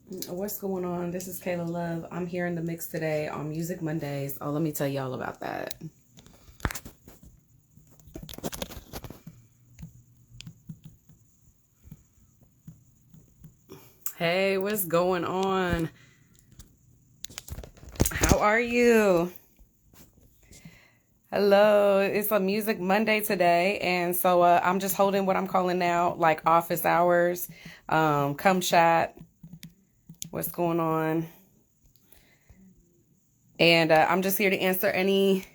What's going on? This is Kayla Love. I'm here in the mix today on Music Mondays. Oh, let me tell y'all about that. Hey, what's going on? How are you? Hello, it's a Music Monday today, and so I'm just holding what I'm calling now like office hours. Come chat. What's going on? And I'm just here to answer any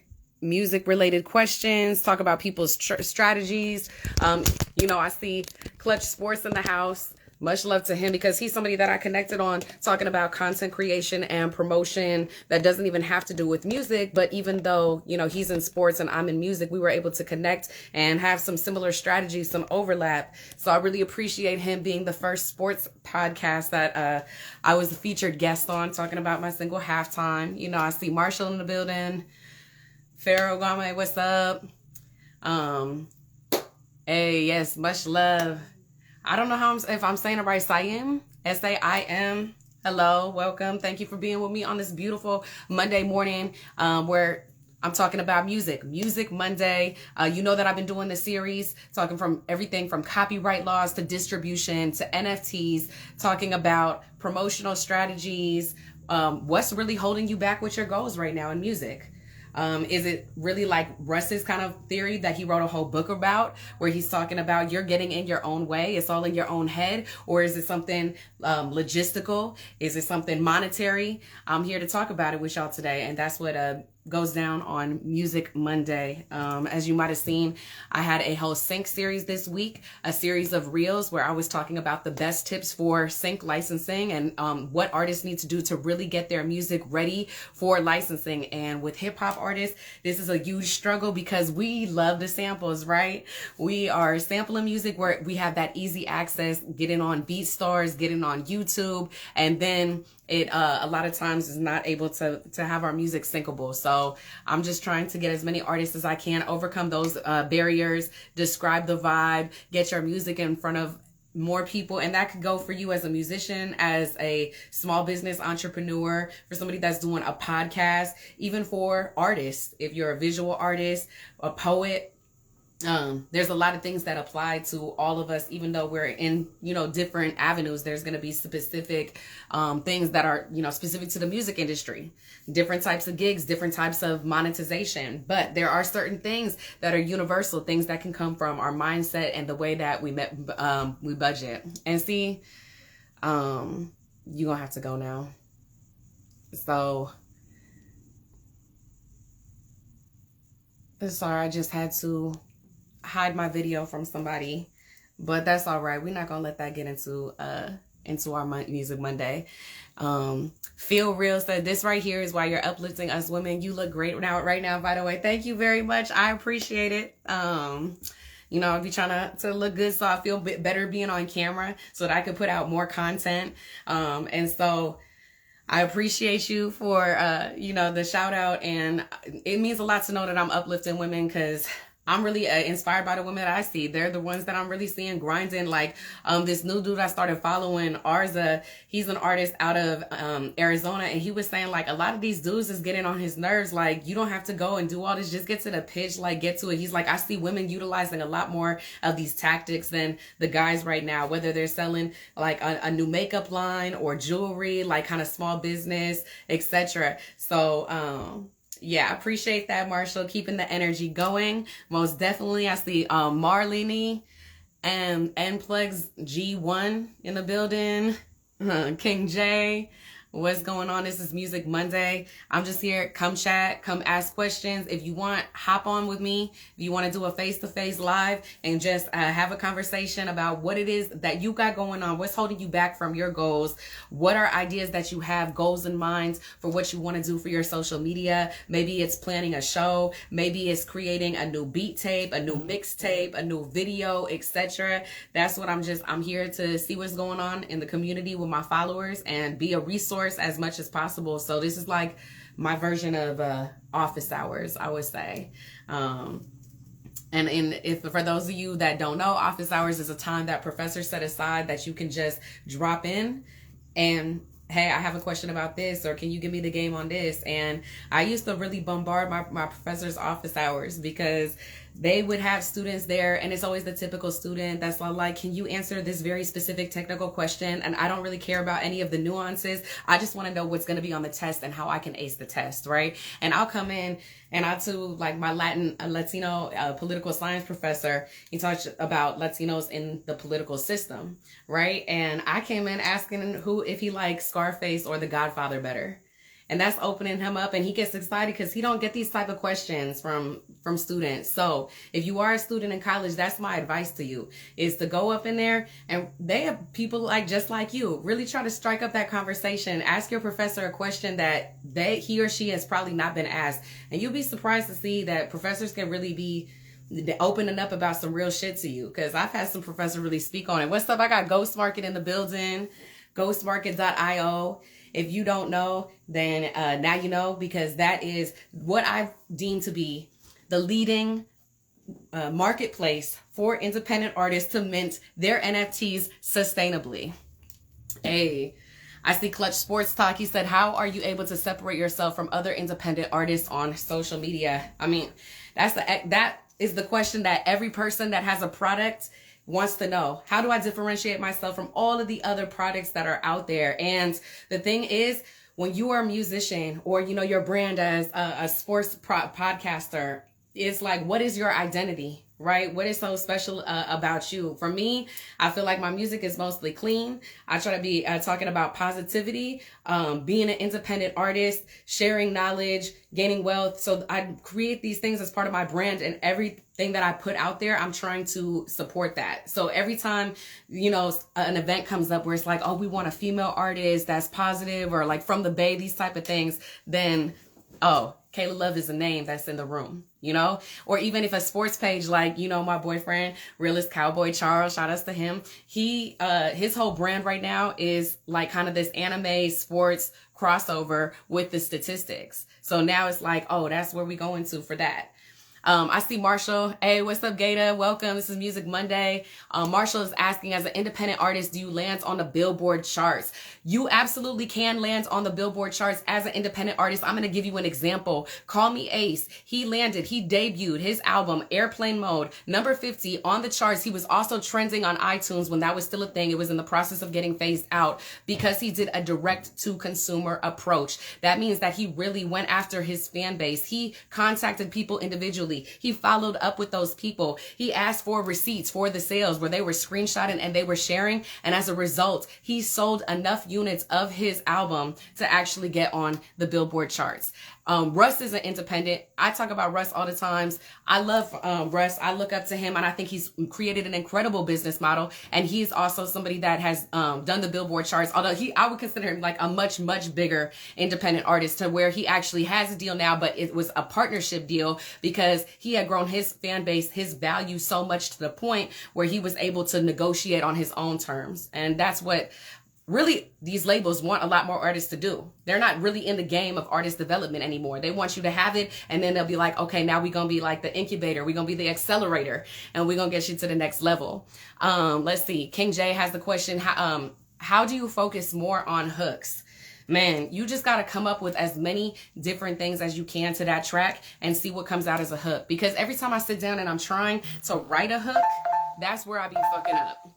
music related questions, talk about people's strategies. I see Clutch Sports in the house. Much love to him because he's somebody that I connected on talking about content creation and promotion that doesn't even have to do with music. But even though, he's in sports and I'm in music, we were able to connect and have some similar strategies, some overlap. So I really appreciate him being the first sports podcast that I was the featured guest on, talking about my single Halftime. I see Marshall in the building. Pharaoh Game, what's up? Hey, yes, much love. I don't know if I'm saying it right. Saim, S-A-I-M. Hello, welcome. Thank you for being with me on this beautiful Monday morning where I'm talking about music. Music Monday. You know that I've been doing this series, talking from everything from copyright laws to distribution to NFTs, talking about promotional strategies, what's really holding you back with your goals right now in music. Is it really like Russ's kind of theory that he wrote a whole book about, where he's talking about you're getting in your own way, it's all in your own head? Or is it something logistical? Is it something monetary? I'm here to talk about it with y'all today, and that's what goes down on Music Monday. As you might have seen, I had a whole sync series this week, a series of reels where I was talking about the best tips for sync licensing and what artists need to do to really get their music ready for licensing. And with hip hop artists, this is a huge struggle because we love the samples, right? We are sampling music where we have that easy access, getting on BeatStars, getting on YouTube, and then it a lot of times is not able to have our music syncable. So I'm just trying to get as many artists as I can, overcome those barriers, describe the vibe, get your music in front of more people. And that could go for you as a musician, as a small business entrepreneur, for somebody that's doing a podcast, even for artists. If you're a visual artist, a poet, there's a lot of things that apply to all of us, even though we're in, different avenues. There's going to be specific things that are, specific to the music industry, different types of gigs, different types of monetization. But there are certain things that are universal, things that can come from our mindset and the way that we budget. And see, you're going to have to go now. So, sorry, I just had to hide my video from somebody, but that's all right. We're not gonna let that get into our Music Monday. Feel Real said, this right here is why you're uplifting us women. You look great right now, by the way. Thank you very much. I appreciate it. I'll be trying to look good, so I feel better being on camera so that I could put out more content. And so I appreciate you for the shout out, and it means a lot to know that I'm uplifting women, because I'm really inspired by the women that I see. They're the ones that I'm really seeing grinding. Like this new dude I started following, Arza, he's an artist out of Arizona, and he was saying like a lot of these dudes is getting on his nerves. Like, you don't have to go and do all this, just get to the pitch, like get to it. He's like, I see women utilizing a lot more of these tactics than the guys right now, whether they're selling like a new makeup line or jewelry, like kind of small business, etc. So yeah, I appreciate that, Marshall, keeping the energy going. Most definitely. I see Marlene and Plugs G1 in the building. King J. What's going on? This is Music Monday. I'm just here. Come chat. Come ask questions. If you want, hop on with me. If you want to do a face-to-face live and just have a conversation about what it is that you got going on, what's holding you back from your goals, what are ideas that you have, goals in mind for what you want to do for your social media. Maybe it's planning a show. Maybe it's creating a new beat tape, a new mixtape, a new video, etc. That's what I'm here to see what's going on in the community with my followers and be a resource as much as possible. So this is like my version of office hours, I would say. And if for those of you that don't know, office hours is a time that professors set aside that you can just drop in and hey, I have a question about this, or can you give me the game on this? And I used to really bombard my professor's office hours, because they would have students there, and it's always the typical student that's like, can you answer this very specific technical question? And I don't really care about any of the nuances. I just want to know what's going to be on the test and how I can ace the test, right? And I'll come in and I'll do like my Latino political science professor. He talks about Latinos in the political system, right? And I came in asking if he likes Scarface or The Godfather better. And that's opening him up, and he gets excited because he don't get these type of questions from students. So if you are a student in college, that's my advice to you, is to go up in there, and they have people just like you. Really try to strike up that conversation. Ask your professor a question that he or she has probably not been asked. And you'll be surprised to see that professors can really be opening up about some real shit to you, because I've had some professors really speak on it. What's up? I got Ghost Market in the building, ghostmarket.io. If you don't know, then now you know, because that is what I've deemed to be the leading marketplace for independent artists to mint their NFTs sustainably. Hey, I see Clutch Sports Talk. He said, how are you able to separate yourself from other independent artists on social media? I mean, that is the question that every person that has a product wants to know. How do I differentiate myself from all of the other products that are out there? And the thing is, when you are a musician, or your brand as a sports podcaster, it's like, what is your identity, right? What is so special about you? For me, I feel like my music is mostly clean. I try to be talking about positivity, being an independent artist, sharing knowledge, gaining wealth. So I create these things as part of my brand, and everything that I put out there, I'm trying to support that. So every time, an event comes up where it's like, oh, we want a female artist that's positive, or like from the Bay, these type of things, then, oh, Kayla Love is a name that's in the room, or even if a sports page, like, my boyfriend, Realist Cowboy Charles, shout outs to him. His whole brand right now is like kind of this anime sports crossover with the statistics. So now it's like, oh, that's where we go into for that. I see Marshall. Hey, what's up, Gata? Welcome. This is Music Monday. Marshall is asking, as an independent artist, do you land on the Billboard charts? You absolutely can land on the Billboard charts as an independent artist. I'm going to give you an example. Call Me Ace. He debuted his album, Airplane Mode, number 50 on the charts. He was also trending on iTunes when that was still a thing. It was in the process of getting phased out, because he did a direct-to-consumer approach. That means that he really went after his fan base. He contacted people individually. He followed up with those people. He asked for receipts for the sales where they were screenshotting and they were sharing. And as a result, he sold enough units of his album to actually get on the Billboard charts. Russ is an independent. I talk about Russ all the times. I love Russ. I look up to him, and I think he's created an incredible business model. And he's also somebody that has done the Billboard charts, although I would consider him like a much, much bigger independent artist, to where he actually has a deal now, but it was a partnership deal, because he had grown his fan base, his value so much, to the point where he was able to negotiate on his own terms. And that's what really these labels want a lot more artists to do. They're not really in the game of artist development anymore. They want you to have it, and then they'll be like, okay, now we're going to be like the incubator. We're going to be the accelerator, and we're going to get you to the next level. Let's see. King J has the question, how do you focus more on hooks? Man, you just got to come up with as many different things as you can to that track and see what comes out as a hook. Because every time I sit down and I'm trying to write a hook, that's where I be fucking up.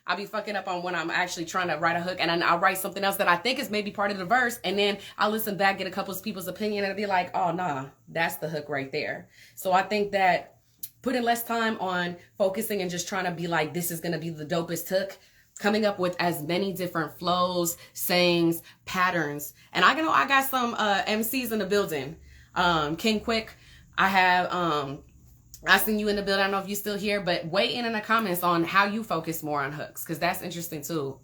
I'll be fucking up on when I'm actually trying to write a hook, and then I'll write something else that I think is maybe part of the verse, and then I'll listen back, get a couple of people's opinion, and I'll be like, oh, nah, that's the hook right there. So I think that putting less time on focusing and just trying to be like, this is going to be the dopest hook, coming up with as many different flows, sayings, patterns. And I got some MCs in the building. King Quick, I seen you in the building. I don't know if you're still here, but weigh in the comments on how you focus more on hooks, because that's interesting too.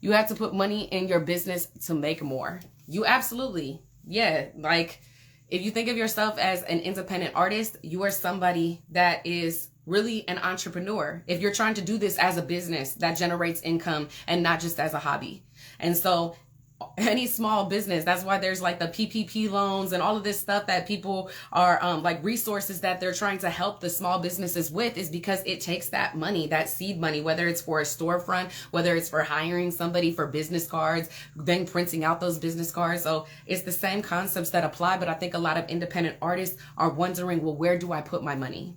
You have to put money in your business to make more. You absolutely, yeah. Like, if you think of yourself as an independent artist, you are somebody that is really an entrepreneur. If you're trying to do this as a business that generates income and not just as a hobby. And so any small business. That's why there's like the PPP loans and all of this stuff that people are like resources that they're trying to help the small businesses with, is because it takes that money, that seed money, whether it's for a storefront, whether it's for hiring somebody for business cards, then printing out those business cards. So it's the same concepts that apply, but I think a lot of independent artists are wondering, well, where do I put my money?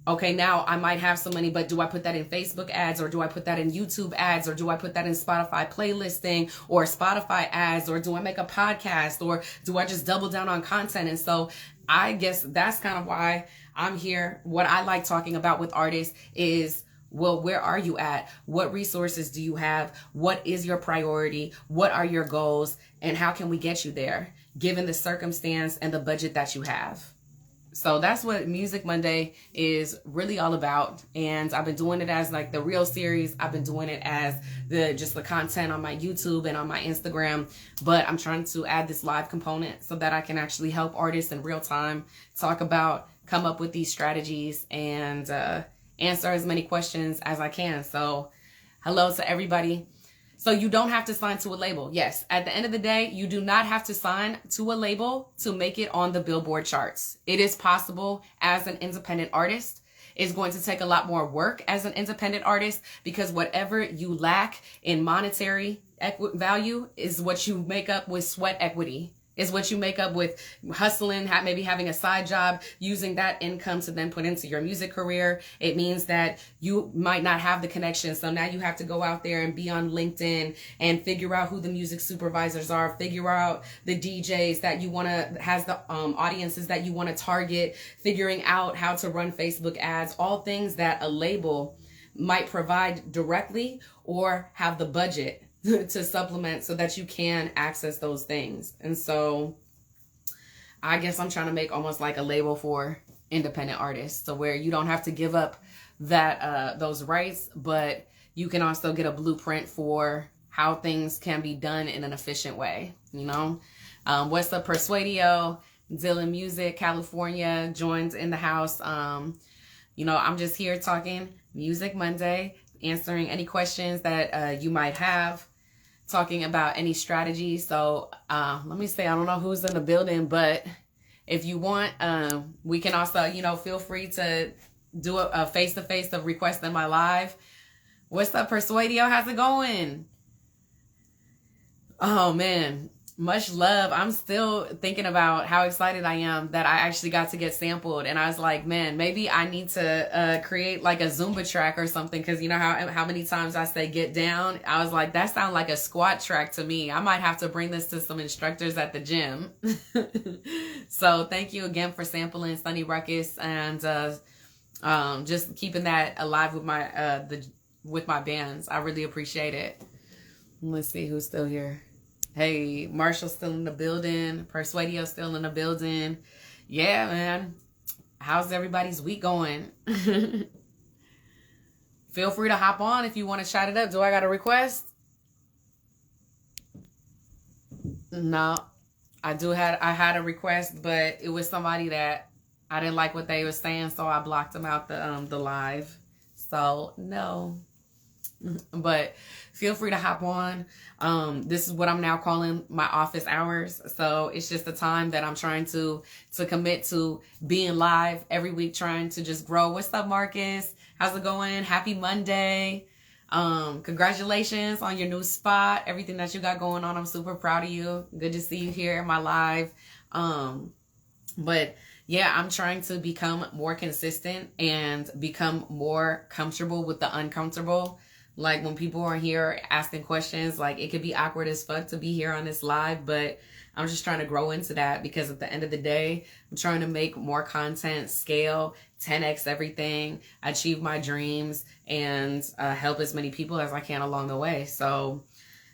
Okay, now I might have some money, but do I put that in Facebook ads, or do I put that in YouTube ads, or do I put that in Spotify playlisting or Spotify ads, or do I make a podcast, or do I just double down on content? And so I guess that's kind of why I'm here. What I like talking about with artists is, well, where are you at? What resources do you have? What is your priority? What are your goals? And how can we get you there, given the circumstance and the budget that you have? So that's what Music Monday is really all about. And I've been doing it as like the real series. I've been doing it as just the content on my YouTube and on my Instagram. But I'm trying to add this live component so that I can actually help artists in real time come up with these strategies and answer as many questions as I can. So hello to everybody. So you don't have to sign to a label. Yes, at the end of the day, you do not have to sign to a label to make it on the Billboard charts. It is possible as an independent artist. It's going to take a lot more work as an independent artist, because whatever you lack in monetary value is what you make up with sweat equity. Is what you make up with hustling, maybe having a side job, using that income to then put into your music career. It means that you might not have the connection. So now you have to go out there and be on LinkedIn and figure out who the music supervisors are, figure out the DJs that you want to, has the audiences that you want to target, figuring out how to run Facebook ads, all things that a label might provide directly or have the budget to supplement so that you can access those things. And so I guess I'm trying to make almost like a label for independent artists, so where you don't have to give up that those rights, but you can also get a blueprint for how things can be done in an efficient way. You know, what's up, Persuadio? Dylan Music, California joins in the house. You know, I'm just here talking Music Monday, answering any questions that you might have, talking about any strategies. So let me say, I don't know who's in the building, but if you want, we can also, you know, feel free to do a face-to-face of requesting my live. What's up, Persuadio? How's it going? Oh, man. Much love. I'm still thinking about how excited I am that I actually got to get sampled. And I was like, man, maybe I need to create like a Zumba track or something. Because you know how many times I say get down? I was like, that sounds like a squat track to me. I might have to bring this to some instructors at the gym. So thank you again for sampling Sunny Ruckus and just keeping that alive with my bands. I really appreciate it. Let's see who's still here. Hey, Marshall's still in the building. Persuadio's still in the building. Yeah, man. How's everybody's week going? Feel free to hop on if you want to chat it up. Do I got a request? No. I had a request, but it was somebody that I didn't like what they were saying, so I blocked them out the live. So, no. But feel free to hop on. This is what I'm now calling my office hours. So it's just a time that I'm trying to commit to being live every week, trying to just grow. What's up, Marcus? How's it going? Happy Monday. Congratulations on your new spot, everything that you got going on. I'm super proud of you. Good to see you here in my live. But yeah, I'm trying to become more consistent and become more comfortable with the uncomfortable. Like when people are here asking questions, like it could be awkward as fuck to be here on this live, but I'm just trying to grow into that, because at the end of the day, I'm trying to make more content, scale, 10x everything, achieve my dreams, and help as many people as I can along the way. So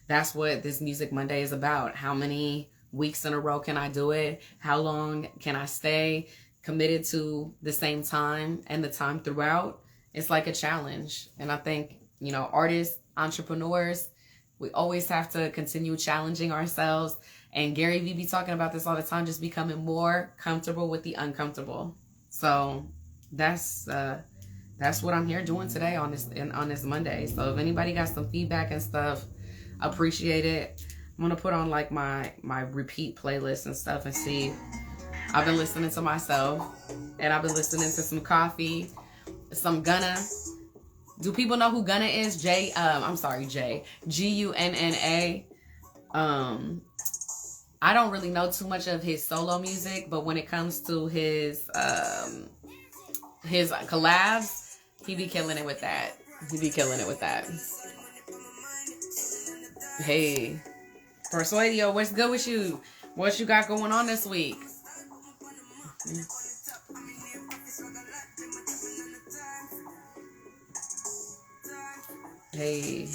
that's what this Music Monday is about. How many weeks in a row can I do it? How long can I stay committed to the same time and the time throughout? It's like a challenge. And I think, you know, artists, entrepreneurs, we always have to continue challenging ourselves. And Gary Vee be talking about this all the time, just becoming more comfortable with the uncomfortable. So that's what I'm here doing today on this Monday. So if anybody got some feedback and stuff, appreciate it. I'm gonna put on like my repeat playlist and stuff and see. I've been listening to myself, and I've been listening to some Coffee, some Gunna. Do people know who Gunna is? I'm sorry, Gunna. I don't really know too much of his solo music, but when it comes to his collabs, he be killing it with that. Hey, Persuadio, what's good with you? What you got going on this week? Hey.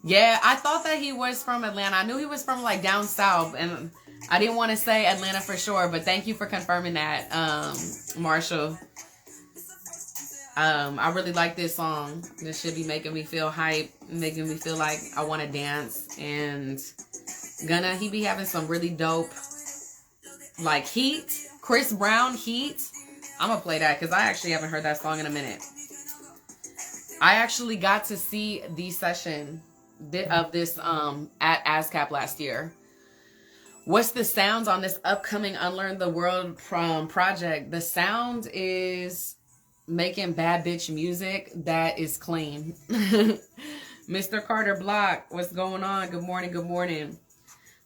Yeah, I thought that he was from Atlanta. I knew he was from like down south, and I didn't want to say Atlanta for sure, but thank you for confirming that, Marshall. I really like this song. This should be making me feel hype, making me feel like I want to dance. And Gunna, he be having some really dope, like Heat, Chris Brown Heat. I'm gonna play that because I actually haven't heard that song in a minute. I actually got to see the session of this at ASCAP last year. What's the sounds on this upcoming Unlearn the World project? The sound is making bad bitch music that is clean. Mr. Carter Block, what's going on? Good morning, good morning.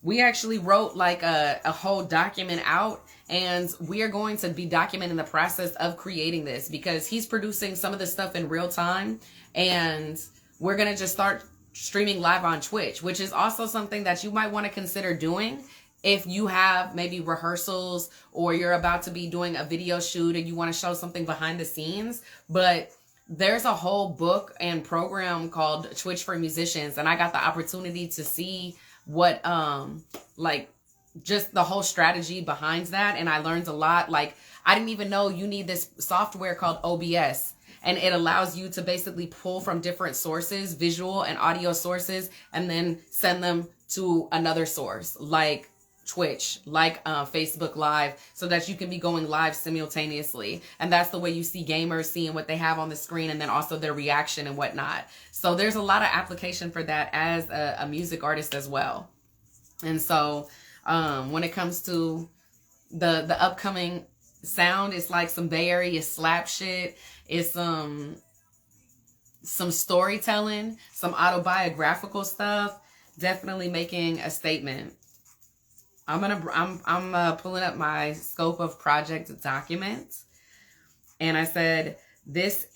We actually wrote like a whole document out, and we are going to be documenting the process of creating this because he's producing some of the stuff in real time, and we're going to just start streaming live on Twitch, which is also something that you might want to consider doing if you have maybe rehearsals or you're about to be doing a video shoot and you want to show something behind the scenes. But there's a whole book and program called Twitch for Musicians, and I got the opportunity to see what like just the whole strategy behind that, and I learned a lot. Like, I didn't even know you need this software called OBS, and it allows you to basically pull from different sources, visual and audio sources, and then send them to another source like Twitch, like Facebook Live, so that you can be going live simultaneously. And that's the way you see gamers seeing what they have on the screen, and then also their reaction and whatnot. So there's a lot of application for that as a music artist as well. And so when it comes to the upcoming sound, it's like some Bay Area slap shit. It's some storytelling, some autobiographical stuff. Definitely making a statement. I'm pulling up my scope of project documents, and I said this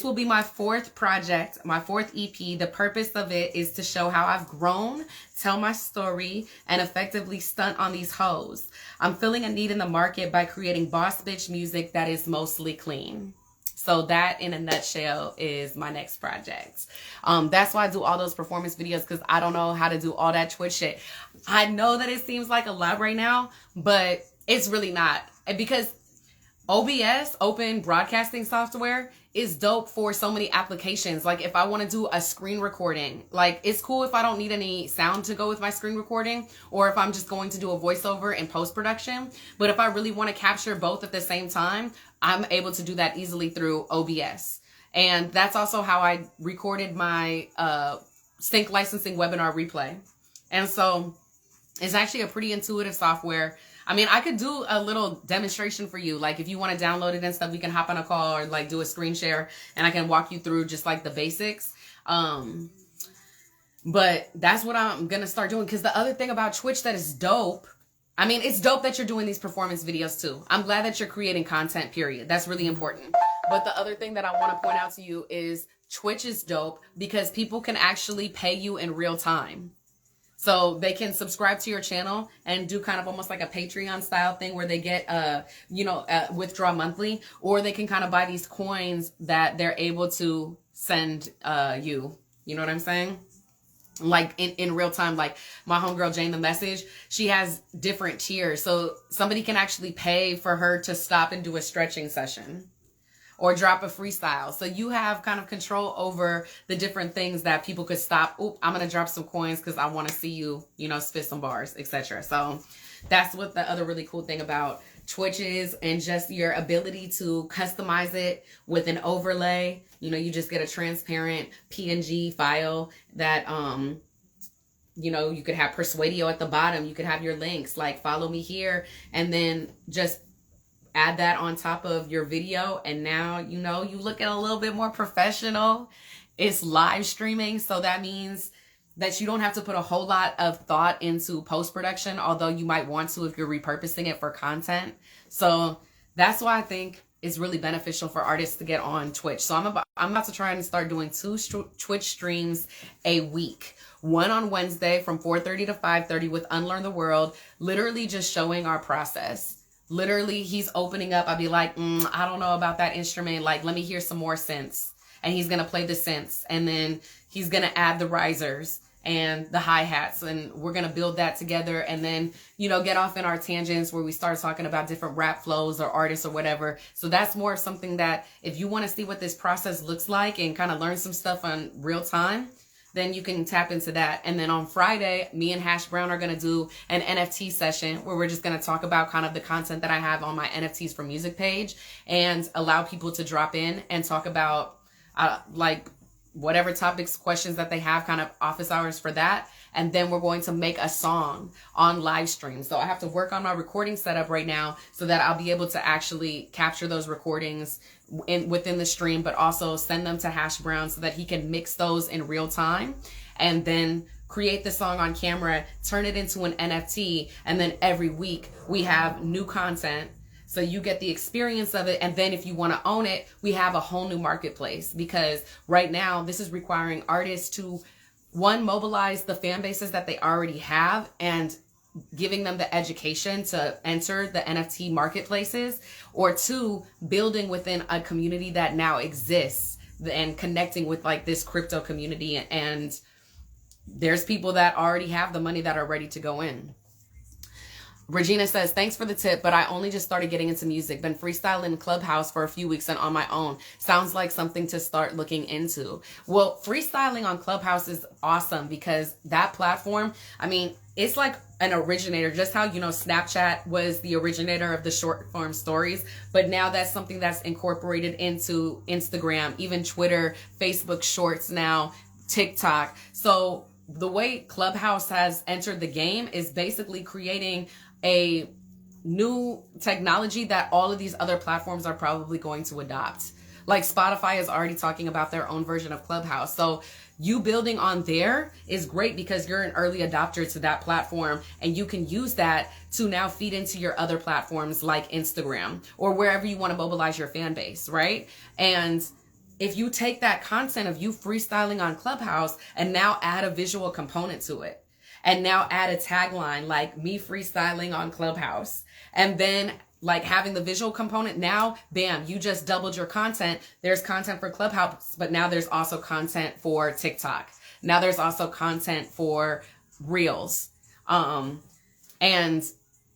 will be my fourth project, my fourth EP. The purpose of it is to show how I've grown, tell my story, and effectively stunt on these hoes. I'm filling a need in the market by creating boss bitch music that is mostly clean. So that, in a nutshell, is my next project. That's why I do all those performance videos, because I don't know how to do all that Twitch shit. I know that it seems like a lot right now, but it's really not. Because OBS, Open Broadcasting Software, is dope for so many applications. Like if I want to do a screen recording, like it's cool if I don't need any sound to go with my screen recording, or if I'm just going to do a voiceover in post-production. But if I really want to capture both at the same time, I'm able to do that easily through OBS. And that's also how I recorded my sync licensing webinar replay. And so it's actually a pretty intuitive software. I mean, I could do a little demonstration for you. Like if you want to download it and stuff, we can hop on a call or like do a screen share, and I can walk you through just like the basics. But that's what I'm going to start doing. Because the other thing about Twitch that is dope, I mean, it's dope that you're doing these performance videos too. I'm glad that you're creating content, period. That's really important. But the other thing that I want to point out to you is Twitch is dope because people can actually pay you in real time. So they can subscribe to your channel and do kind of almost like a Patreon style thing where they get, withdraw monthly, or they can kind of buy these coins that they're able to send you. You know what I'm saying? Like in real time, like my homegirl Jane the Message, she has different tiers. So somebody can actually pay for her to stop and do a stretching session or drop a freestyle. So you have kind of control over the different things that people could stop. Oop, I'm going to drop some coins because I want to see you, spit some bars, etc. So that's what the other really cool thing about Twitch is, and just your ability to customize it with an overlay. You just get a transparent PNG file that you know, you could have Persuadio at the bottom. You could have your links like follow me here, and then just add that on top of your video. And now, you know, you look at a little bit more professional. It's live streaming. So that means that you don't have to put a whole lot of thought into post-production, although you might want to if you're repurposing it for content. So that's why I think it's really beneficial for artists to get on Twitch. So I'm about to try and start doing 2 Twitch streams a week. One on Wednesday from 4:30 to 5:30 with Unlearn the World, literally just showing our process. Literally, he's opening up. I'll be like, I don't know about that instrument. Like, let me hear some more synths. And he's going to play the synths. And then he's going to add the risers and the hi-hats. And we're going to build that together. And then, you know, get off in our tangents where we start talking about different rap flows or artists or whatever. So that's more of something that if you want to see what this process looks like and kind of learn some stuff on real time, then you can tap into that. And then on Friday, me and Hash Brown are going to do an NFT session where we're just going to talk about kind of the content that I have on my NFTs for Music page and allow people to drop in and talk about like whatever topics, questions that they have, kind of office hours for that. And then we're going to make a song on live stream. So I have to work on my recording setup right now so that I'll be able to actually capture those recordings within the stream, but also send them to Hash Brown so that he can mix those in real time and then create the song on camera, turn it into an NFT. And then every week we have new content. So you get the experience of it. And then if you want to own it, we have a whole new marketplace, because right now this is requiring artists to, one, mobilize the fan bases that they already have and giving them the education to enter the NFT marketplaces, or 2, building within a community that now exists and connecting with like this crypto community. And there's people that already have the money that are ready to go in. Regina says, thanks for the tip, but I only just started getting into music. Been freestyling Clubhouse for a few weeks and on my own. Sounds like something to start looking into. Well, freestyling on Clubhouse is awesome because that platform, I mean, it's like an originator, just how, you know, Snapchat was the originator of the short form stories, but now that's something that's incorporated into Instagram, even Twitter, Facebook Shorts now, TikTok. So the way Clubhouse has entered the game is basically creating a new technology that all of these other platforms are probably going to adopt. Like Spotify is already talking about their own version of Clubhouse. So you building on there is great because you're an early adopter to that platform, and you can use that to now feed into your other platforms like Instagram or wherever you want to mobilize your fan base, right? And if you take that content of you freestyling on Clubhouse and now add a visual component to it, and now add a tagline like me freestyling on Clubhouse, and then like having the visual component, now, bam, you just doubled your content. There's content for Clubhouse, but now there's also content for TikTok. Now there's also content for Reels. And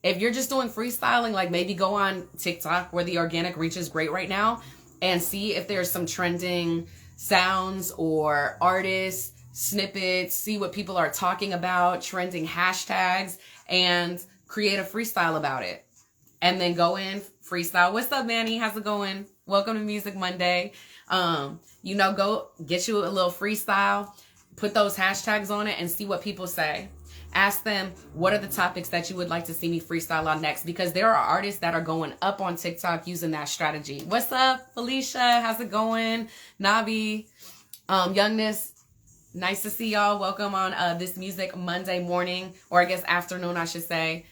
if you're just doing freestyling, like maybe go on TikTok where the organic reach is great right now and see if there's some trending sounds or artists, snippets, see what people are talking about, trending hashtags, and create a freestyle about it. And then go in, freestyle. What's up, Manny? How's it going? Welcome to Music Monday. You know, go get you a little freestyle, put those hashtags on it and see what people say. Ask them, what are the topics that you would like to see me freestyle on next? Because there are artists that are going up on TikTok using that strategy. What's up, Felicia? How's it going? Nabi, Youngness, nice to see y'all. Welcome on this Music Monday morning, or I guess afternoon, I should say.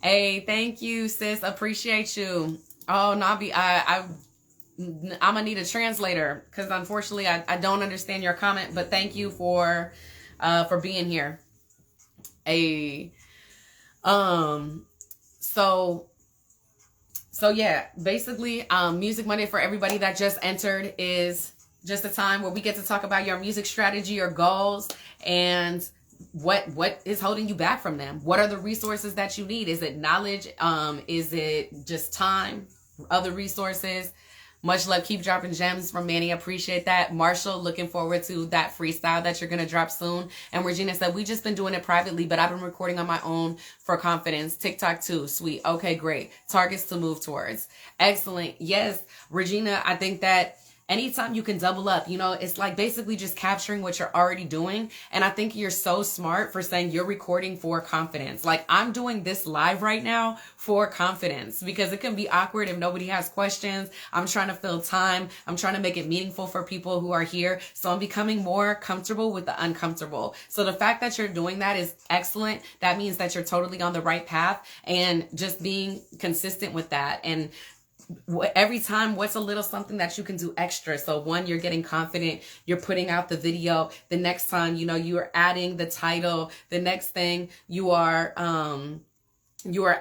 Hey, thank you, sis. Appreciate you. Oh, Nabi, I'm gonna need a translator because unfortunately I don't understand your comment, but thank you for being here. So yeah, basically, Music Monday for everybody that just entered is just a time where we get to talk about your music strategy or goals and what is holding you back from them. What are the resources that you need? Is it knowledge? Is it just time? Other resources? Much love. Keep dropping gems from Manny. Appreciate that. Marshall, looking forward to that freestyle that you're going to drop soon. And Regina said, we just been doing it privately, but I've been recording on my own for confidence. TikTok too. Sweet. Okay, great. Targets to move towards. Excellent. Yes, Regina, I think that anytime you can double up, you know, it's like basically just capturing what you're already doing. And I think you're so smart for saying you're recording for confidence. Like, I'm doing this live right now for confidence, because it can be awkward if nobody has questions. I'm trying to fill time. I'm trying to make it meaningful for people who are here. So I'm becoming more comfortable with the uncomfortable. So the fact that you're doing that is excellent. That means that you're totally on the right path, and just being consistent with that. And every time, what's a little something that you can do extra? So one, you're getting confident, you're putting out the video. The next time, you know, you are adding the title. The next thing, you are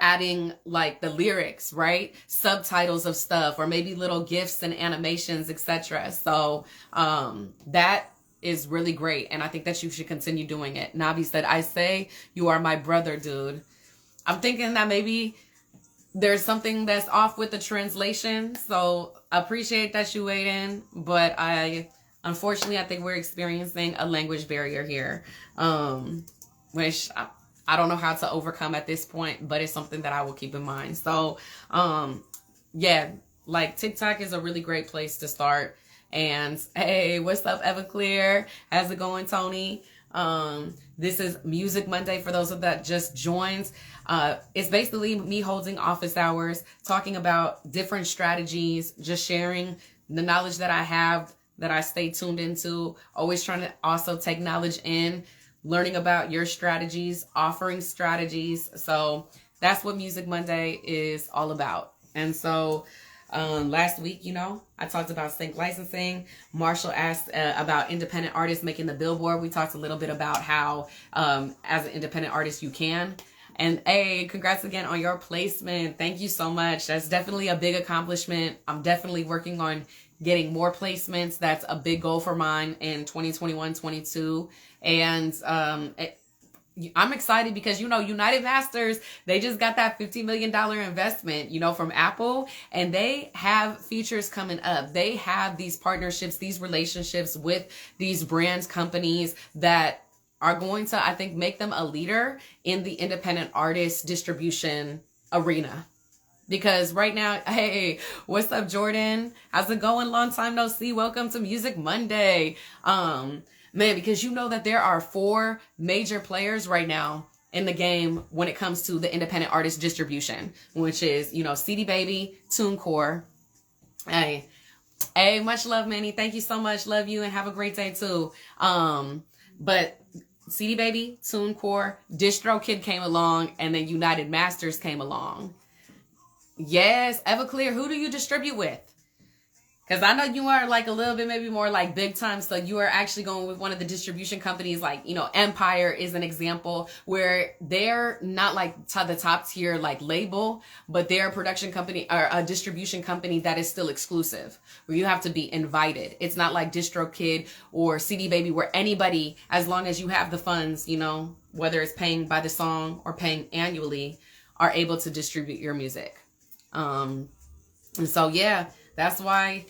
adding like the lyrics, right? Subtitles of stuff, or maybe little gifs and animations, etc. So that is really great, and I think that you should continue doing it. Nabi said, I say you are my brother, dude. I'm thinking that maybe there's something that's off with the translation, so I appreciate that you weighed in, but unfortunately, I think we're experiencing a language barrier here, which I don't know how to overcome at this point, but it's something that I will keep in mind. So, yeah, like TikTok is a really great place to start. And hey, what's up, Everclear? How's it going, Tony? This is Music Monday for those of that just joined. It's basically me holding office hours, talking about different strategies, just sharing the knowledge that I have, that I stay tuned into, always trying to also take knowledge in, learning about your strategies, offering strategies. So that's what Music Monday is all about. And so last week, you know, I talked about sync licensing. Marshall asked about independent artists making the billboard. We talked a little bit about how as an independent artist you can. And hey, congrats again on your placement. Thank you so much. That's definitely a big accomplishment. I'm definitely working on getting more placements. That's a big goal for mine in 2021-22. And I'm excited because, you know, United Masters, they just got that $50 million investment, you know, from Apple, and they have features coming up. They have these partnerships, these relationships with these brands, companies that are going to, I think, make them a leader in the independent artist distribution arena. Because right now, hey, what's up, Jordan? How's it going? Long time no see. Welcome to Music Monday. Man, because you know that there are 4 major players right now in the game when it comes to the independent artist distribution, which is, you know, CD Baby, TuneCore. Hey, much love, Manny. Thank you so much. Love you and have a great day too. But CD Baby, TuneCore, DistroKid came along, and then United Masters came along. Yes, Everclear, who do you distribute with? Because I know you are like a little bit maybe more like big time. So you are actually going with one of the distribution companies, like, you know, Empire is an example where they're not like the top tier like label, but they're a production company or a distribution company that is still exclusive, where you have to be invited. It's not like DistroKid or CD Baby where anybody, as long as you have the funds, you know, whether it's paying by the song or paying annually, are able to distribute your music. And so, yeah, that's why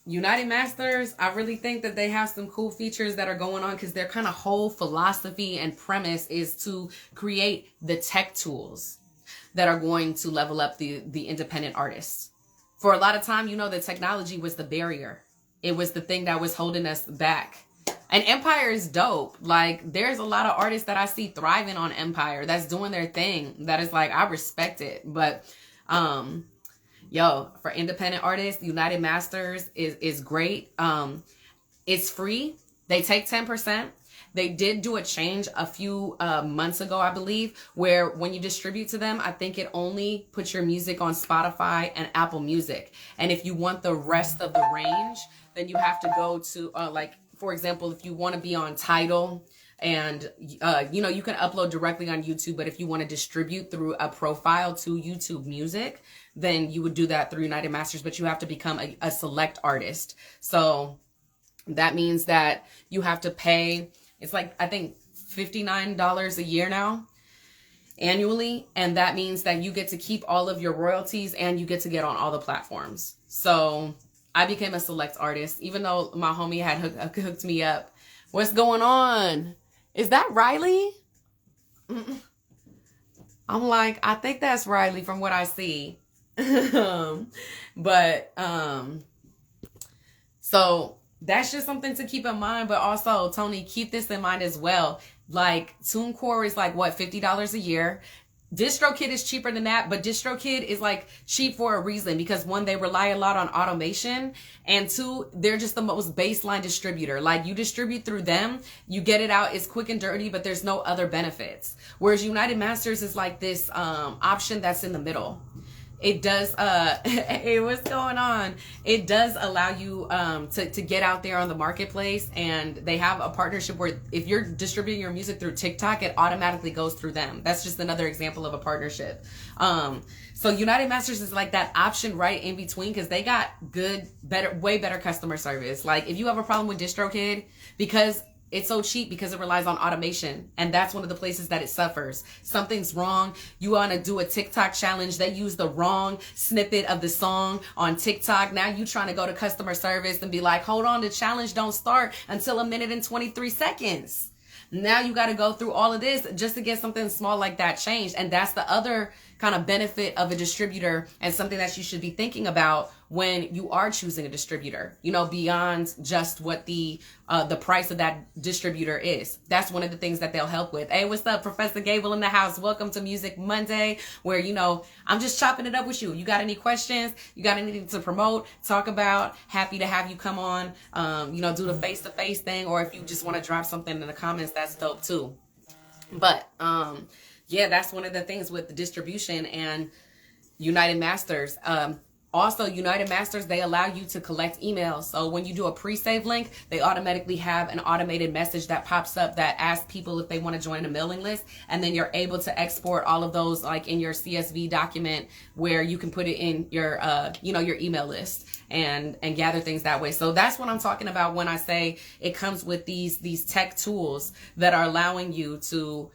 United Masters, I really think that they have some cool features that are going on, because their kind of whole philosophy and premise is to create the tech tools that are going to level up the independent artists. For a lot of time, you know, the technology was the barrier. It was the thing that was holding us back. And Empire is dope. Like, there's a lot of artists that I see thriving on Empire that's doing their thing. That is like, I respect it. But, yo, for independent artists, United Masters is great. It's free. They take 10%. They did do a change a few months ago, I believe, where when you distribute to them, I think it only puts your music on Spotify and Apple Music. And if you want the rest of the range, then you have to go to, like, for example, if you want to be on Tidal, and, you know, you can upload directly on YouTube, but if you want to distribute through a profile to YouTube Music, then you would do that through United Masters, but you have to become a select artist. So that means that you have to pay, it's like, I think $59 a year now, annually. And that means that you get to keep all of your royalties and you get to get on all the platforms. So I became a select artist, even though my homie had hooked me up. What's going on? Is that Riley? I'm like, I think that's Riley from what I see. But So that's just something to keep in mind. But also, Tony, keep this in mind as well. Like, TuneCore is like, what, $50 a year? DistroKid is cheaper than that, but DistroKid is like cheap for a reason, because one, they rely a lot on automation, and two, they're just the most baseline distributor. Like, you distribute through them, you get it out, it's quick and dirty, but there's no other benefits. Whereas United Masters is like this option that's in the middle. It does, hey, what's going on? It does allow you to get out there on the marketplace, and they have a partnership where if you're distributing your music through TikTok, it automatically goes through them. That's just another example of a partnership. So United Masters is like that option right in between, because they got good, better, way better customer service. Like, if you have a problem with DistroKid, because it's so cheap, because it relies on automation, and that's one of the places that it suffers. Something's wrong. You want to do a TikTok challenge. They use the wrong snippet of the song on TikTok. Now you trying to go to customer service and be like, hold on, the challenge don't start until 1 minute and 23 seconds. Now you got to go through all of this just to get something small like that changed. And that's the other kind of benefit of a distributor, and something that you should be thinking about when you are choosing a distributor, you know, beyond just what the price of that distributor is. That's one of the things that they'll help with. Hey, what's up, Professor Gable in the house? Welcome to Music Monday, where, you know, I'm just chopping it up with you. You got any questions? You got anything to promote, talk about? Happy to have you come on, you know, do the face-to-face thing, or if you just want to drop something in the comments, that's dope too. But, yeah, that's one of the things with the distribution and United Masters. Also, United Masters, they allow you to collect emails. So when you do a pre-save link, they automatically have an automated message that pops up that asks people if they want to join a mailing list. And then you're able to export all of those like in your CSV document, where you can put it in your, you know, your email list and gather things that way. So that's what I'm talking about when I say it comes with these tech tools that are allowing you to,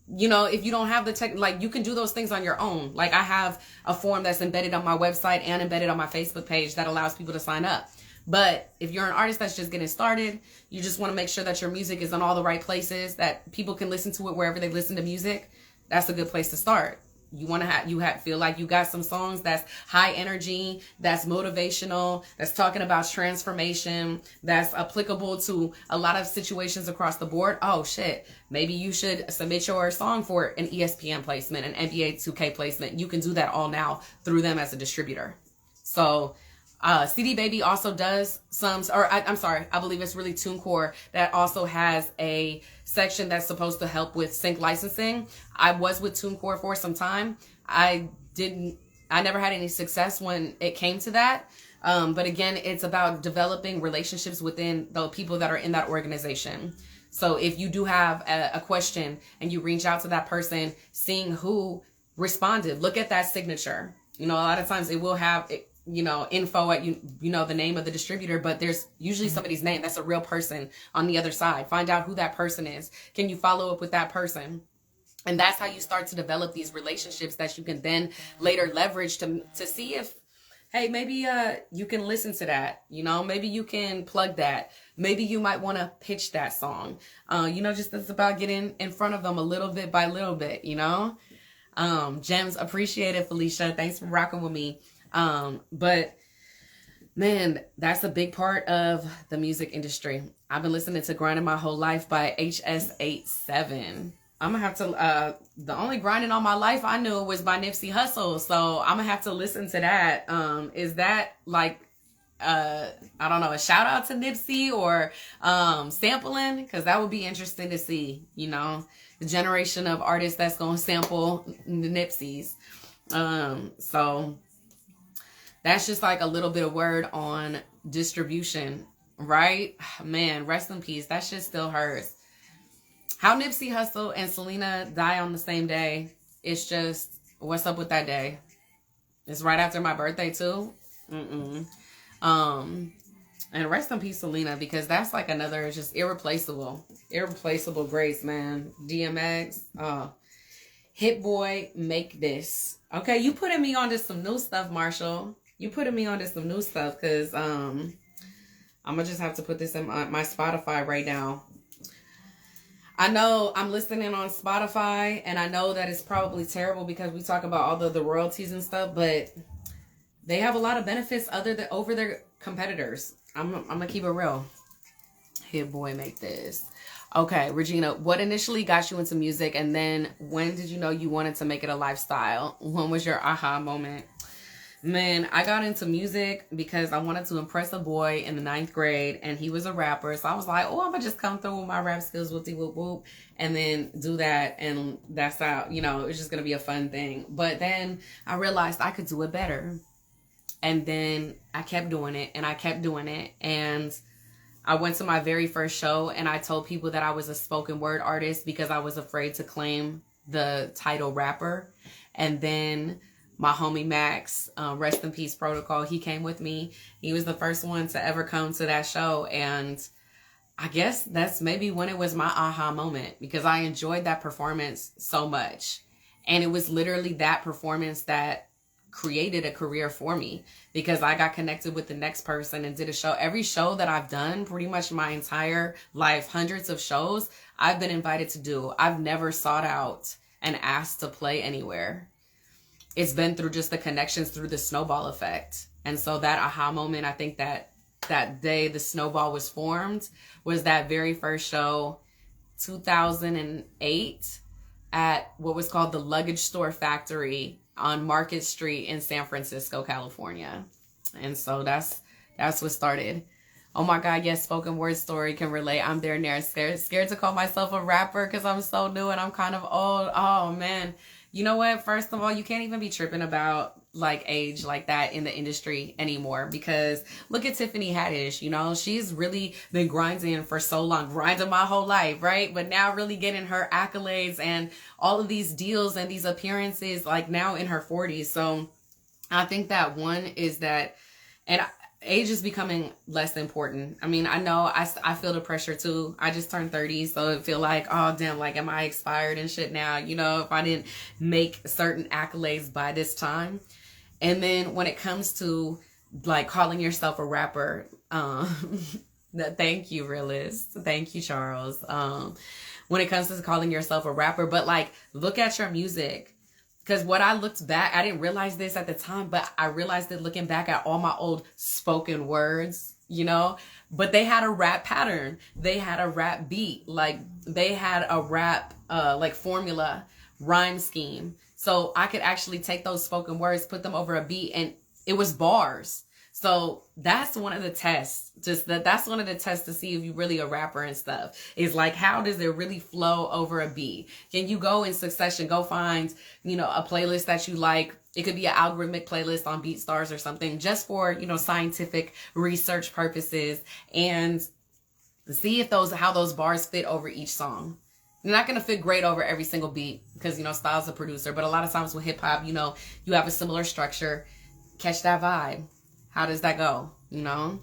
you know, if you don't have the tech, like, you can do those things on your own. Like, I have a form that's embedded on my website and embedded on my Facebook page that allows people to sign up. But if you're an artist that's just getting started, you just want to make sure that your music is in all the right places, that people can listen to it wherever they listen to music. That's a good place to start. You want to feel like you got some songs that's high energy, that's motivational, that's talking about transformation, that's applicable to a lot of situations across the board. Oh shit, maybe you should submit your song for an ESPN placement, an NBA 2K placement. You can do that all now through them as a distributor. So CD Baby also does some, or I'm sorry, I believe it's really TuneCore that also has a section that's supposed to help with sync licensing. I was with TuneCore for some time. I never had any success when it came to that. But again, it's about developing relationships within the people that are in that organization. So if you do have a question and you reach out to that person, seeing who responded, look at that signature. You know, a lot of times it will have, you know, info at, you know, the name of the distributor, but there's usually somebody's name. That's a real person on the other side. Find out who that person is. Can you follow up with that person? And that's how you start to develop these relationships that you can then later leverage to see if, hey, maybe you can listen to that. You know, maybe you can plug that. Maybe you might want to pitch that song. You know, just it's about getting in front of them a little bit by little bit, you know. Gems, appreciate it, Felicia. Thanks for rocking with me. But man, that's a big part of the music industry. I've been listening to Grinding My Whole Life by HS87. I'm gonna have to, the only grinding all my life I knew was by Nipsey Hussle. So I'm gonna have to listen to that. Is that like, I don't know, a shout out to Nipsey or, sampling? Cause that would be interesting to see, you know, the generation of artists that's gonna sample the Nipseys. So that's just like a little bit of word on distribution, right? Man, rest in peace. That shit still hurts. How Nipsey Hussle and Selena die on the same day. It's just, what's up with that day? It's right after my birthday too. And rest in peace, Selena, because that's like another just irreplaceable grace, man. DMX, Hit Boy, Make This. Okay, you putting me onto some new stuff, Marshall. You putting me onto some new stuff, because I'm gonna just have to put this in my Spotify right now. I know I'm listening on Spotify, and I know that it's probably terrible because we talk about all the royalties and stuff, but they have a lot of benefits over their competitors. I'm gonna keep it real. Hit boy, make this. Okay, Regina, what initially got you into music, and then when did you know you wanted to make it a lifestyle? When was your aha moment? Man, I got into music because I wanted to impress a boy in the 9th grade, and he was a rapper. So I was like, oh, I'm gonna just come through with my rap skills, whoop whoop whoop, and then do that. And that's how, you know, it was just gonna be a fun thing. But then I realized I could do it better. And then I kept doing it, and I kept doing it. And I went to my very first show, and I told people that I was a spoken word artist because I was afraid to claim the title rapper. And then my homie Max, rest in peace protocol, he came with me. He was the first one to ever come to that show. And I guess that's maybe when it was my aha moment, because I enjoyed that performance so much. And it was literally that performance that created a career for me, because I got connected with the next person and did a show. Every show that I've done pretty much my entire life, hundreds of shows I've been invited to do. I've never sought out and asked to play anywhere. It's been through just the connections, through the snowball effect. And so that aha moment, I think that day the snowball was formed was that very first show, 2008, at what was called the Luggage Store Factory on Market Street in San Francisco, California. And so that's what started. Oh my God, yes, spoken word story can relate. I'm there and there, scared to call myself a rapper because I'm so new and I'm kind of old. Oh man. You know what? First of all, you can't even be tripping about like age like that in the industry anymore, because look at Tiffany Haddish, you know, she's really been grinding for so long, grinding my whole life, right? But now really getting her accolades and all of these deals and these appearances like now in her 40s. So I think that one is that, and age is becoming less important. I mean, I know I feel the pressure too. I just turned 30, so it feel like, oh damn, like am I expired and shit now? You know, if I didn't make certain accolades by this time. And then when it comes to like calling yourself a rapper, thank you, realist. Thank you, Charles. When it comes to calling yourself a rapper, but like look at your music. Because what I looked back, I didn't realize this at the time, but I realized it looking back at all my old spoken words, you know, but they had a rap pattern. They had a rap beat, like they had a rap, like formula, rhyme scheme. So I could actually take those spoken words, put them over a beat, and it was bars. So that's one of the tests, that's one of the tests to see if you're really a rapper and stuff. Is like, how does it really flow over a beat? Can you go in succession, go find, you know, a playlist that you like? It could be an algorithmic playlist on BeatStars or something, just for, you know, scientific research purposes, and see if how those bars fit over each song. They're not going to fit great over every single beat because, you know, Style's a producer, but a lot of times with hip hop, you know, you have a similar structure. Catch that vibe. How does that go? You know?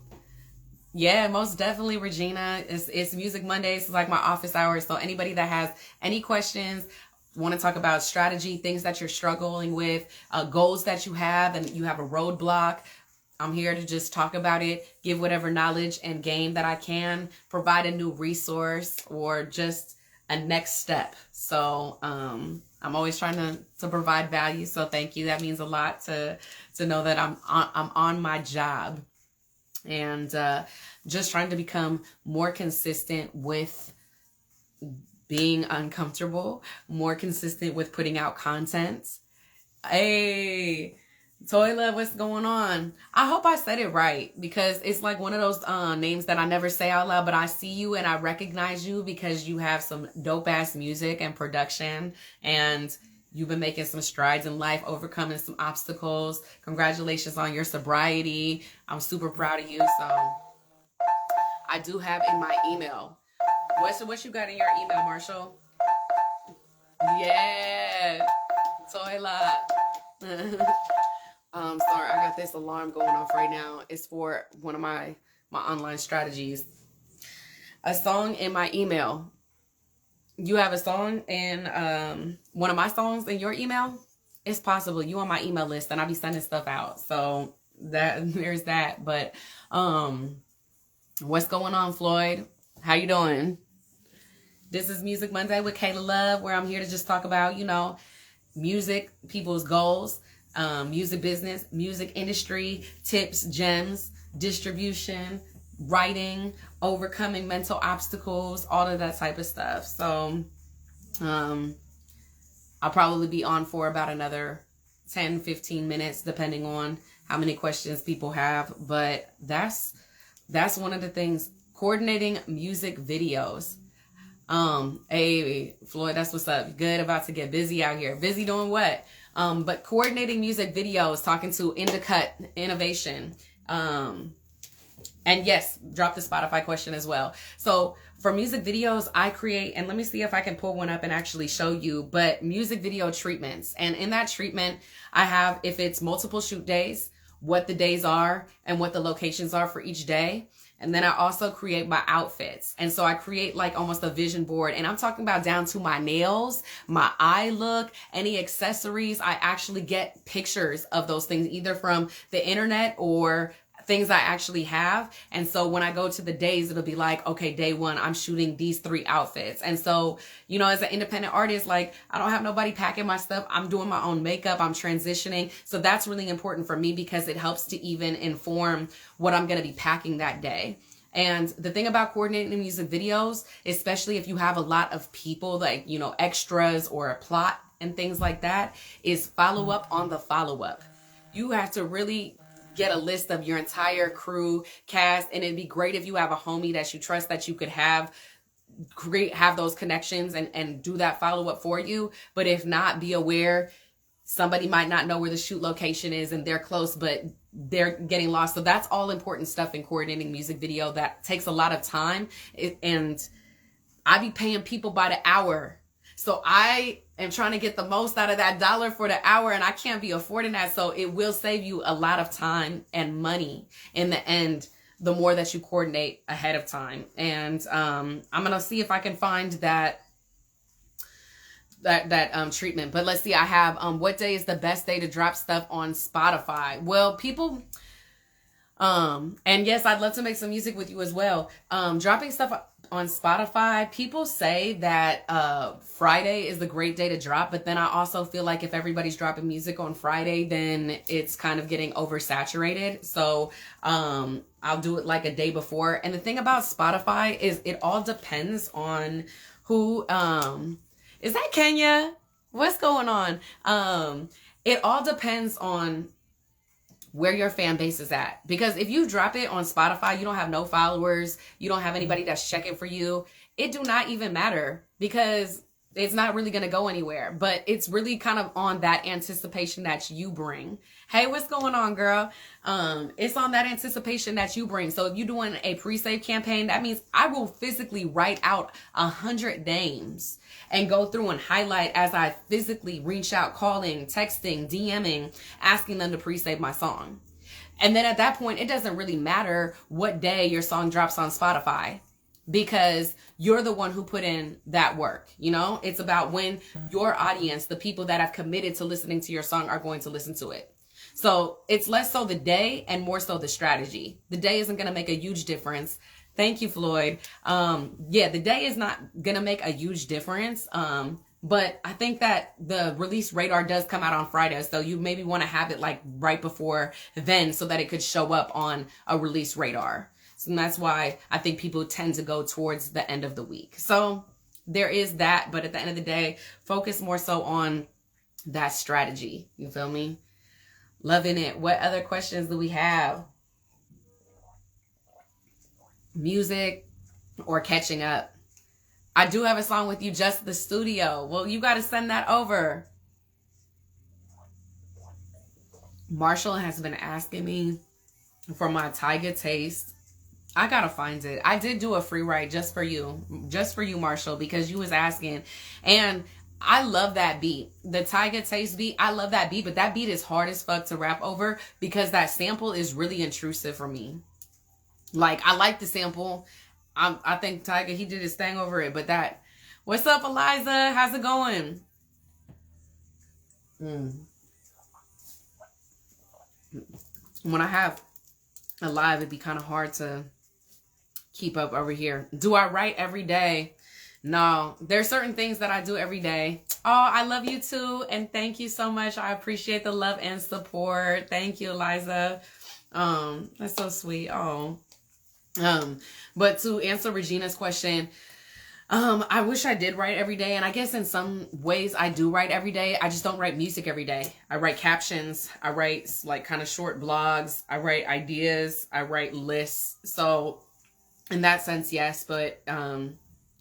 Yeah, most definitely, Regina. It's Music Mondays. It's like my office hours. So anybody that has any questions, want to talk about strategy, things that you're struggling with, goals that you have, and you have a roadblock, I'm here to just talk about it, give whatever knowledge and game that I can, provide a new resource or just a next step. So I'm always trying to provide value. So thank you. That means a lot to know that I'm on my job, and just trying to become more consistent with being uncomfortable, more consistent with putting out content. Hey, Toilet, what's going on? I hope I said it right, because it's like one of those names that I never say out loud, but I see you and I recognize you because you have some dope ass music and production, and you've been making some strides in life, overcoming some obstacles. Congratulations on your sobriety. I'm super proud of you. So I do have in my email. What you got in your email, Marshall? Yeah, Toilet. Sorry, I got this alarm going off right now. It's for one of my online strategies. A song in my email. You have a song in one of my songs in your email? It's possible. You on my email list, and I'll be sending stuff out. So there's that. But what's going on, Floyd? How you doing? This is Music Monday with Kayla Love, where I'm here to just talk about, you know, music, people's goals, music business, music industry, tips, gems, distribution, writing, overcoming mental obstacles, all of that type of stuff. So I'll probably be on for about another 10-15 minutes, depending on how many questions people have. But that's one of the things. Coordinating music videos. Hey Floyd, that's what's up. Good, about to get busy out here. Busy doing what? But coordinating music videos, talking to Indicut Innovation. And yes, drop the Spotify question as well. So for music videos, I create, and let me see if I can pull one up and actually show you, but music video treatments. And in that treatment, I have, if it's multiple shoot days, what the days are and what the locations are for each day. And then I also create my outfits. And so I create like almost a vision board. And I'm talking about down to my nails, my eye look, any accessories. I actually get pictures of those things either from the internet or things I actually have. And so when I go to the days, it'll be like, okay, day 1, I'm shooting these 3 outfits. And so, you know, as an independent artist, like I don't have nobody packing my stuff. I'm doing my own makeup. I'm transitioning. So that's really important for me because it helps to even inform what I'm going to be packing that day. And the thing about coordinating music videos, especially if you have a lot of people, like, you know, extras or a plot and things like that, is follow up on the follow up. You have to really get a list of your entire crew, cast, and it'd be great if you have a homie that you trust that you could have those connections and do that follow-up for you. But if not, be aware somebody might not know where the shoot location is and they're close, but they're getting lost. So that's all important stuff in coordinating music video that takes a lot of time. And I be paying people by the hour. So I am trying to get the most out of that dollar for the hour, and I can't be affording that. So it will save you a lot of time and money in the end, the more that you coordinate ahead of time. And I'm going to see if I can find that treatment. But let's see, I have what day is the best day to drop stuff on Spotify? Well, people, and yes, I'd love to make some music with you as well. Dropping stuff on Spotify, people say that Friday is the great day to drop, but then I also feel like if everybody's dropping music on Friday, then it's kind of getting oversaturated. So I'll do it like a day before. And the thing about Spotify is it all depends on who is that Kenya? What's going on? It all depends on where your fan base is at. Because if you drop it on Spotify, you don't have no followers, you don't have anybody that's checking for you, it do not even matter because it's not really going to go anywhere. But it's really kind of on that anticipation that you bring. Hey, what's going on, girl? It's on that anticipation that you bring. So if you're doing a pre-save campaign, that means I will physically write out 100 names and go through and highlight as I physically reach out, calling, texting, DMing, asking them to pre-save my song. And then at that point, it doesn't really matter what day your song drops on Spotify because you're the one who put in that work. You know, it's about when your audience, the people that have committed to listening to your song, are going to listen to it. So it's less so the day and more so the strategy. The day isn't going to make a huge difference. Thank you, Floyd. Yeah, the day is not going to make a huge difference. But I think that the release radar does come out on Friday. So you maybe want to have it like right before then so that it could show up on a release radar. So that's why I think people tend to go towards the end of the week. So there is that. But at the end of the day, focus more so on that strategy. You feel me? Loving it. What other questions do we have? Music or catching up? I do have a song with you, Just the Studio. Well, you got to send that over. Marshall has been asking me for my Tyga taste. I got to find it. I did do a free write just for you, Marshall, because you was asking. And I love that beat. The Tyga taste beat, I love that beat, but that beat is hard as fuck to rap over because that sample is really intrusive for me. Like, I like the sample. I think Tyga, he did his thing over it, but that... What's up, Eliza? How's it going? When I have a live, it'd be kind of hard to keep up over here. Do I write every day? No, there's certain things that I do every day. Oh, I love you too. And thank you so much. I appreciate the love and support. Thank you, Eliza. That's so sweet. Oh. But to answer Regina's question, I wish I did write every day. And I guess in some ways I do write every day. I just don't write music every day. I write captions. I write like kind of short blogs. I write ideas. I write lists. So in that sense, yes. But,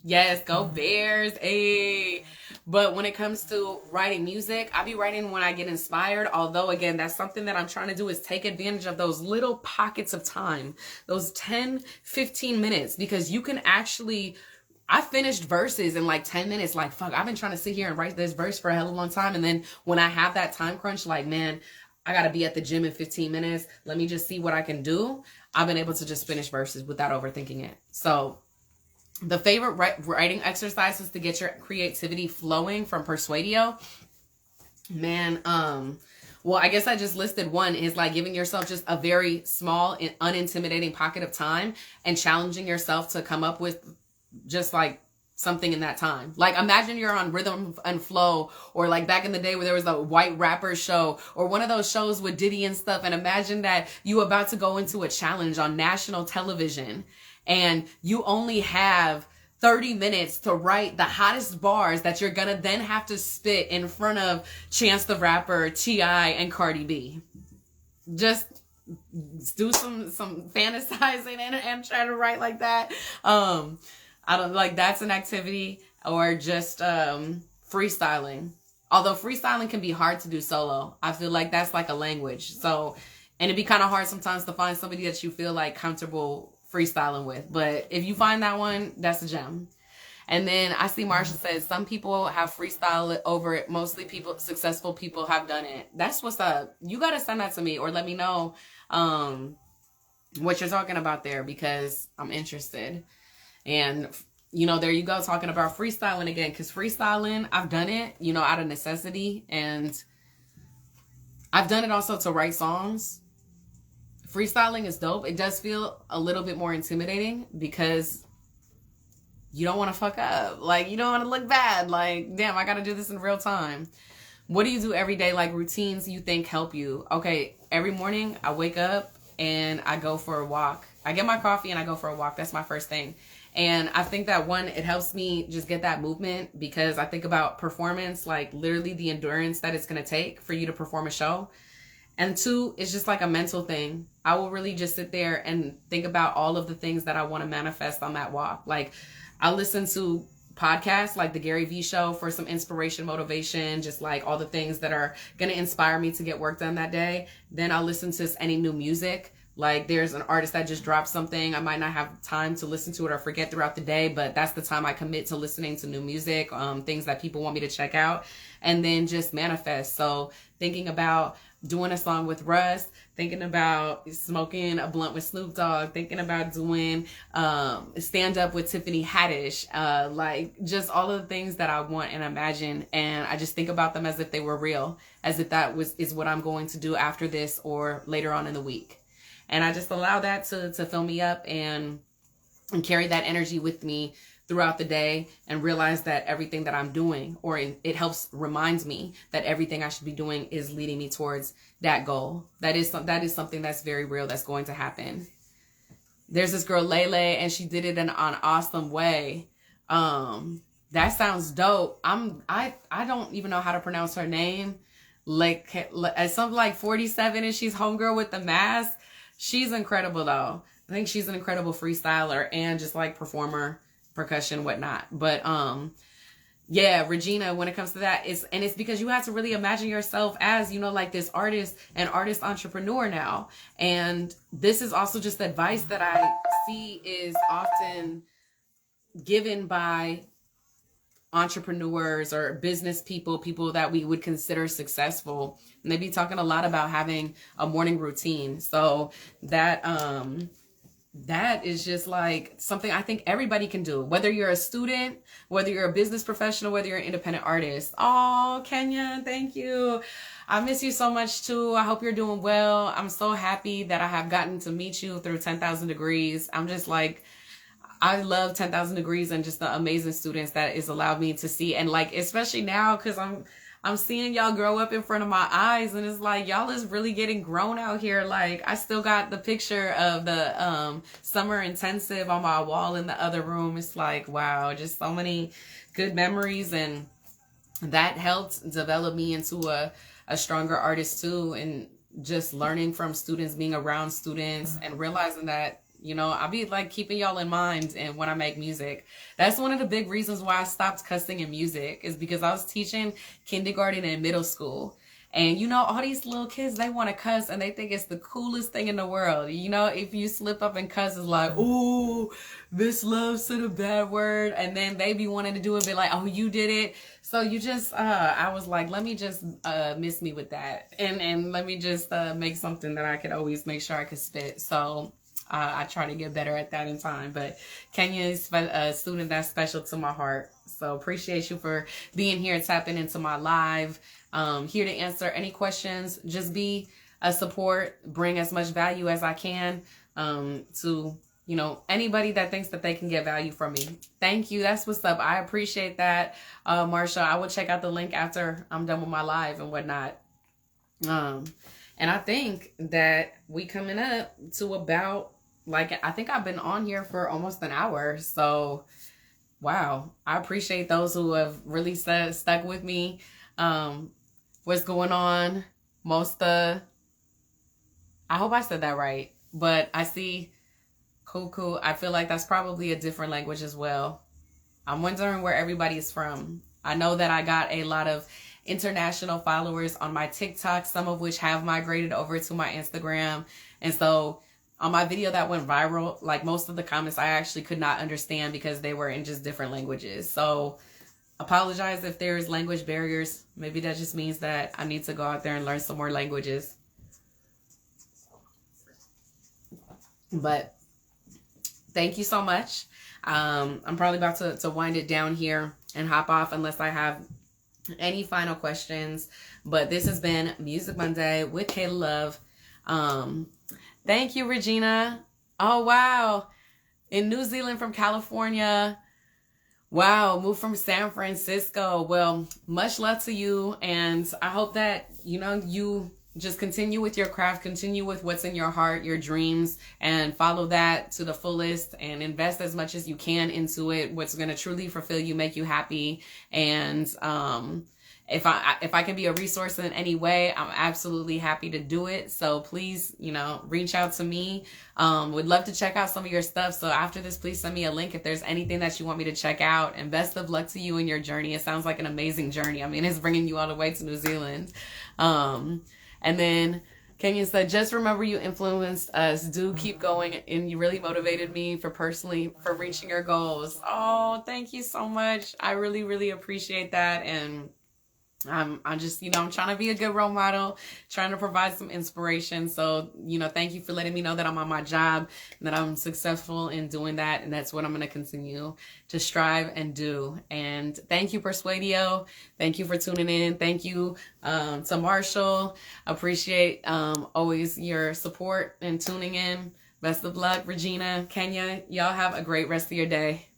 yes, go Bears. Hey. But when it comes to writing music, I be writing when I get inspired. Although, again, that's something that I'm trying to do is take advantage of those little pockets of time, those 10, 15 minutes, because you can actually, I finished verses in like 10 minutes. Like, fuck, I've been trying to sit here and write this verse for a hell of a long time. And then when I have that time crunch, like, man, I got to be at the gym in 15 minutes. Let me just see what I can do. I've been able to just finish verses without overthinking it. So the favorite writing exercises to get your creativity flowing from Persuadio, man, well, I guess I just listed one is like giving yourself just a very small and unintimidating pocket of time and challenging yourself to come up with just like something in that time. Like imagine you're on Rhythm and Flow, or like back in the day where there was a white rapper show, or one of those shows with Diddy and stuff. And imagine that you about to go into a challenge on national television and you only have 30 minutes to write the hottest bars that you're gonna then have to spit in front of Chance the Rapper, T.I., and Cardi B. Just do some fantasizing and try to write like that. I don't like that's an activity, or just freestyling. Although freestyling can be hard to do solo. I feel like that's like a language. So, and it'd be kind of hard sometimes to find somebody that you feel like comfortable freestyling with. But if you find that one, that's a gem. And then I see Marsha says some people have freestyle over it. Mostly people, successful people have done it. That's what's up. You got to send that to me or let me know what you're talking about there, because I'm interested. And, you know, there you go, talking about freestyling again, because freestyling, I've done it, you know, out of necessity. And I've done it also to write songs. Freestyling is dope. It does feel a little bit more intimidating because you don't want to fuck up. Like, you don't want to look bad. Like, damn, I got to do this in real time. What do you do every day? Like routines you think help you? Okay, every morning I wake up and I go for a walk. I get my coffee and I go for a walk. That's my first thing. And I think that one, it helps me just get that movement, because I think about performance, like literally the endurance that it's going to take for you to perform a show. And two, it's just like a mental thing. I will really just sit there and think about all of the things that I want to manifest on that walk. Like I listen to podcasts like the Gary Vee show for some inspiration, motivation, just like all the things that are going to inspire me to get work done that day. Then I'll listen to any new music. Like there's an artist that just dropped something. I might not have time to listen to it or forget throughout the day, but that's the time I commit to listening to new music, things that people want me to check out, and then just manifest. So thinking about doing a song with Russ, thinking about smoking a blunt with Snoop Dogg, thinking about doing stand up with Tiffany Haddish, like just all of the things that I want and imagine. And I just think about them as if they were real, as if that is what I'm going to do after this or later on in the week. And I just allow that to fill me up and carry that energy with me throughout the day, and realize that everything that I'm doing, or it helps reminds me that everything I should be doing is leading me towards that goal. That is something that's very real, that's going to happen. There's this girl, Lele, and she did it in an awesome way. That sounds dope. I don't even know how to pronounce her name. Like something like 47, and she's homegirl with the mask. She's incredible though. I think she's an incredible freestyler and just like performer, percussion, whatnot. But yeah, Regina, when it comes to that, it's because you have to really imagine yourself as, you know, like this artist and artist entrepreneur now. And this is also just advice that I see is often given by entrepreneurs or business people that we would consider successful. And they be talking a lot about having a morning routine. So that is just like something I think everybody can do, whether you're a student, whether you're a business professional, whether you're an independent artist. Oh, Kenya, thank you. I miss you so much too. I hope you're doing well. I'm so happy that I have gotten to meet you through 10,000 Degrees. I'm just like, I love 10,000 Degrees and just the amazing students that is allowed me to see. And like, especially now, because I'm seeing y'all grow up in front of my eyes, and it's like y'all is really getting grown out here. Like, I still got the picture of the summer intensive on my wall in the other room. It's like, wow, just so many good memories, and that helped develop me into a stronger artist too, and just learning from students, being around students, and realizing that, you know, I be like keeping y'all in mind. And when I make music, that's one of the big reasons why I stopped cussing in music, is because I was teaching kindergarten and middle school. And, you know, all these little kids, they want to cuss and they think it's the coolest thing in the world. You know, if you slip up and cuss, it's like, ooh, this love said a bad word. And then they be wanting to do it, be like, oh, you did it. So you just, I was like, let me just miss me with that. And let me just make something that I could always make sure I could spit. So I try to get better at that in time. But Kenya is a student that's special to my heart. So appreciate you for being here, tapping into my live. Here to answer any questions. Just be a support, bring as much value as I can to, you know, anybody that thinks that they can get value from me. Thank you. That's what's up. I appreciate that, Marsha. I will check out the link after I'm done with my live and whatnot. And I think that we coming up to about, like, I think I've been on here for almost an hour. So, wow. I appreciate those who have really stuck with me. What's going on? I hope I said that right. But I see Cool. I feel like that's probably a different language as well. I'm wondering where everybody is from. I know that I got a lot of international followers on my TikTok, some of which have migrated over to my Instagram. And so on my video that went viral, like, most of the comments I actually could not understand because they were in just different languages. So apologize if there's language barriers. Maybe that just means that I need to go out there and learn some more languages. But thank you so much. I'm probably about to wind it down here and hop off unless I have any final questions. But this has been Music Monday with Kayla Love. Thank you, Regina. Oh, wow. In New Zealand from California. Wow, moved from San Francisco. Well, much love to you. And I hope that, you know, you just continue with your craft, continue with what's in your heart, your dreams, and follow that to the fullest and invest as much as you can into it, what's going to truly fulfill you, make you happy. And if I can be a resource in any way, I'm absolutely happy to do it. So please, you know, reach out to me. Would love to check out some of your stuff. So after this, please send me a link if there's anything that you want me to check out. And best of luck to you in your journey. It sounds like an amazing journey. I mean, it's bringing you all the way to New Zealand. And then Kenya said, just remember you influenced us. Do keep going. And you really motivated me for reaching your goals. Oh, thank you so much. I really, really appreciate that. And I'm just, you know, I'm trying to be a good role model, trying to provide some inspiration. So, you know, thank you for letting me know that I'm on my job and that I'm successful in doing that. And that's what I'm going to continue to strive and do. And thank you, Persuadio. Thank you for tuning in. Thank you to Marshall. Appreciate always your support and tuning in. Best of luck, Regina, Kenya. Y'all have a great rest of your day.